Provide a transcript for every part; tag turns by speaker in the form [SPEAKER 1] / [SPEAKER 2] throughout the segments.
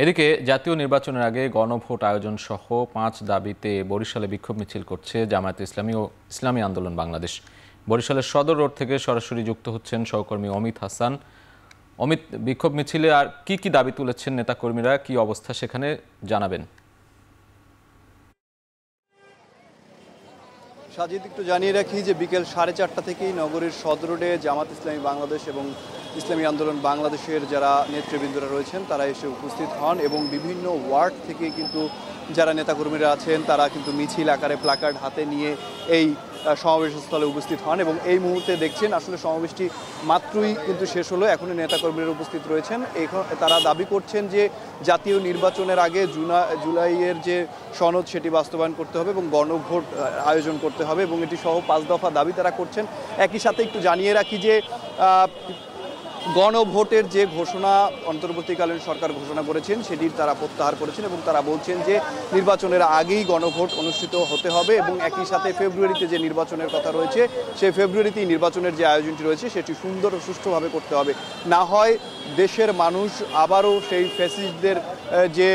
[SPEAKER 1] এদিকে জাতীয় নির্বাচনের আগে গণভোট আয়োজন সহ ৫ দাবিতে বরিশালে বিক্ষোভ মিছিল করছে জামায়াতে ইসলামী ও ইসলামী আন্দোলন বাংলাদেশ। বরিশালের সদর রোড থেকে সরাসরি যুক্ত হচ্ছেন সহকর্মী অমিত হাসান। অমিত, বিক্ষোভ মিছিলে আর কি দাবি তুলেছেন নেতাকর্মীরা, কি অবস্থা সেখানে জানাবেন?
[SPEAKER 2] সাজিদ, একটু জানিয়ে রাখি যে বিকেল 4:30 থেকেই নগরীর সদর রোডে জামাত ইসলামী বাংলাদেশ এবং ইসলামী আন্দোলন বাংলাদেশের যারা নেতৃবৃন্দরা রয়েছেন তারা এসে উপস্থিত হন এবং বিভিন্ন ওয়ার্ড থেকে কিন্তু যারা নেতাকর্মীরা আছেন তারা কিন্তু মিছিল আকারে প্ল্যাকার্ড হাতে নিয়ে এই সমাবেশস্থলে উপস্থিত হন এবং এই মুহূর্তে দেখছেন আসলে সমাবেশটি মাত্রই কিন্তু শেষ হলো। এখনও নেতাকর্মীরা উপস্থিত রয়েছেন। তারা দাবি করছেন যে জাতীয় নির্বাচনের আগে জুলাইয়ের যে সনদ সেটি বাস্তবায়ন করতে হবে এবং গণভোট আয়োজন করতে হবে এবং এটি সহ 5 দফা দাবি তারা করছেন। একই সাথে একটু জানিয়ে রাখি যে গণভোটের যে ঘোষণা অন্তর্বর্তীকালীন সরকার ঘোষণা করেছেন সেটি তারা প্রত্যাহার করেছেন এবং তারা বলছেন যে নির্বাচনের আগেই গণভোট অনুষ্ঠিত হতে হবে এবং একই সাথে ফেব্রুয়ারিতে যে নির্বাচনের কথা রয়েছে সেই ফেব্রুয়ারিতেই নির্বাচনের যে আয়োজনটি রয়েছে সেটি সুন্দর ও সুষ্ঠুভাবে করতে হবে। না হয় দেশের মানুষ আবারও সেই ফ্যাসিস্টদের যে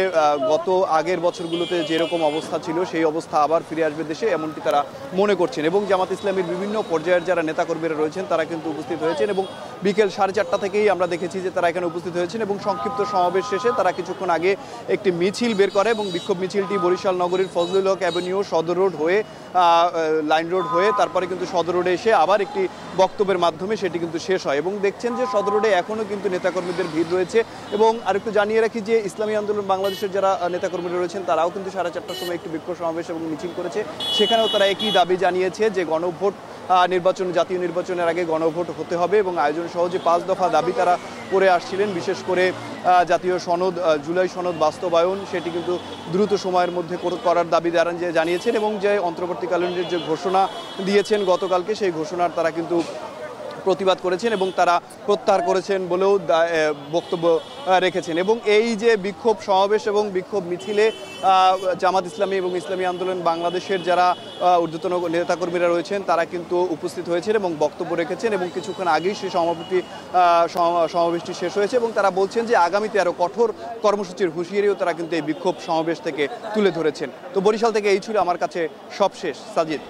[SPEAKER 2] গত আগের বছরগুলোতে যেরকম অবস্থা ছিল সেই অবস্থা আবার ফিরে আসবে দেশে, এমনটি তারা মনে করছেন। এবং জামাত ইসলামীর বিভিন্ন পর্যায়ের যারা নেতাকর্মীরা রয়েছেন তারা কিন্তু উপস্থিত হয়েছেন এবং বিকেল 4:30 থেকেই আমরা দেখেছি যে তারা এখানে উপস্থিত হয়েছেন এবং সংক্ষিপ্ত সমাবেশ শেষে তারা কিছুক্ষণ আগে একটি মিছিল বের করে এবং বিক্ষোভ মিছিলটি বরিশাল নগরীর ফজলুল হক অ্যাভিনিউ সদর রোড হয়ে লাইন রোড হয়ে তারপরে কিন্তু সদর রোডে এসে আবার একটি বক্তব্যের মাধ্যমে সেটি কিন্তু শেষ হয় এবং দেখছেন যে সদর রোডে এখনও কিন্তু নেতাকর্মীদের ভিড় রয়েছে। এবং আরেকটু জানিয়ে রাখি যে ইসলামী আন্দোলন বাংলাদেশের যারা নেতাকর্মীরা রয়েছেন তারাও কিন্তু 4:30টার সময় একটি বিক্ষোভ সমাবেশ এবং মিছিল করেছে। সেখানেও তারা একই দাবি জানিয়েছে যে গণভোট জাতীয় নির্বাচনের আগে গণভোট হতে হবে এবং আয়োজন সহ যে 5 দফা দাবি তারা করে আসছিলেন, বিশেষ করে জাতীয় সনদ জুলাই সনদ বাস্তবায়ন সেটি কিন্তু দ্রুত সময়ের মধ্যে করার দাবি জানিয়েছেন এবং যে অন্তর্বর্তীকালীন যে ঘোষণা দিয়েছেন গতকালকে সেই ঘোষণার তারা কিন্তু প্রতিবাদ করেছেন এবং তারা প্রত্যাহার করেছেন বলেও বক্তব্য রেখেছেন। এবং এই যে বিক্ষোভ সমাবেশ এবং বিক্ষোভ মিছিলে জামাত ইসলামী এবং ইসলামী আন্দোলন বাংলাদেশের যারা ঊর্ধ্বতন নেতাকর্মীরা রয়েছেন তারা কিন্তু উপস্থিত হয়েছেন এবং বক্তব্য রেখেছেন এবং কিছুক্ষণ আগেই সেই সমাবেশটি শেষ হয়েছে এবং তারা বলছেন যে আগামীতে আরও কঠোর কর্মসূচির হুঁশিয়ারিও তারা কিন্তু এই বিক্ষোভ সমাবেশ থেকে তুলে ধরেছেন। তো বরিশাল থেকে এই ছিল আমার কাছে সবশেষ। সাজিদ।